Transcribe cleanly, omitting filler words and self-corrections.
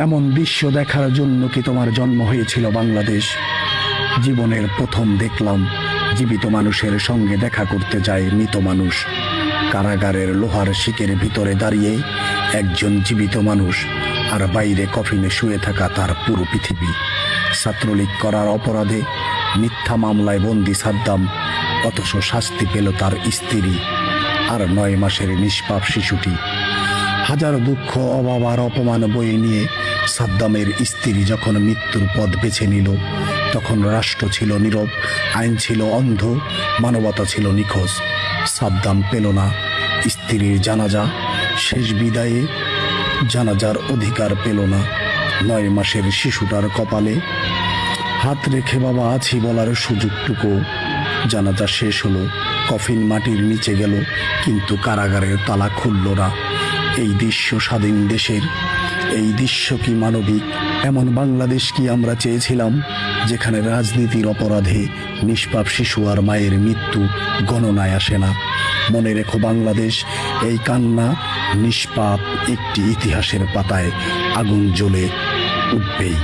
এমন দৃশ্য দেখার জন্য কি তোমার জন্ম হয়েছিল বাংলাদেশ? জীবনের প্রথম দেখলাম জীবিত মানুষের সঙ্গে দেখা করতে যায় মৃত মানুষ। কারাগারের লোহার শিকের ভিতরে দাঁড়িয়ে একজন জীবিত মানুষ, আর বাইরে কফিনে শুয়ে থাকা তার পুরো পৃথিবী। ছাত্রলীগ করার অপরাধে মিথ্যা মামলায় বন্দি সাদ্দাম, অথচ শাস্তি পেল তার স্ত্রী আর 9 মাসের নিষ্পাপ শিশুটি। হাজার দুঃখ, অভাব আর অপমান বয়ে নিয়ে সাদ্দামের স্ত্রী যখন মৃত্যুর পথ বেছে নিল, তখন রাষ্ট্র ছিল নীরব, আইন ছিল অন্ধ, মানবতা ছিল নিখোঁজ। সাদ্দাম পেল না স্ত্রীর জানাজা, শেষ বিদায়ে জানাজার অধিকার পেল না 9 মাসের শিশুটার কপালে হাত রেখে বাবা আছি বলার সুযোগটুকু। জানাজা শেষ হলো, কফিন মাটির নিচে গেল, কিন্তু কারাগারের তালা খুলল না। এই দৃশ্য স্বাধীন দেশের? এই দৃশ্য কি মানবিক? এমন বাংলাদেশ কি আমরা চেয়েছিলাম, যেখানে রাজনীতির অপরাধে নিষ্পাপ শিশু আর মায়ের মৃত্যু গণনায় আসে না? মনে রেখো বাংলাদেশ, এই কান্না নিষ্পাপ একটি ইতিহাসের পাতায় আগুন জ্বলে উঠবেই।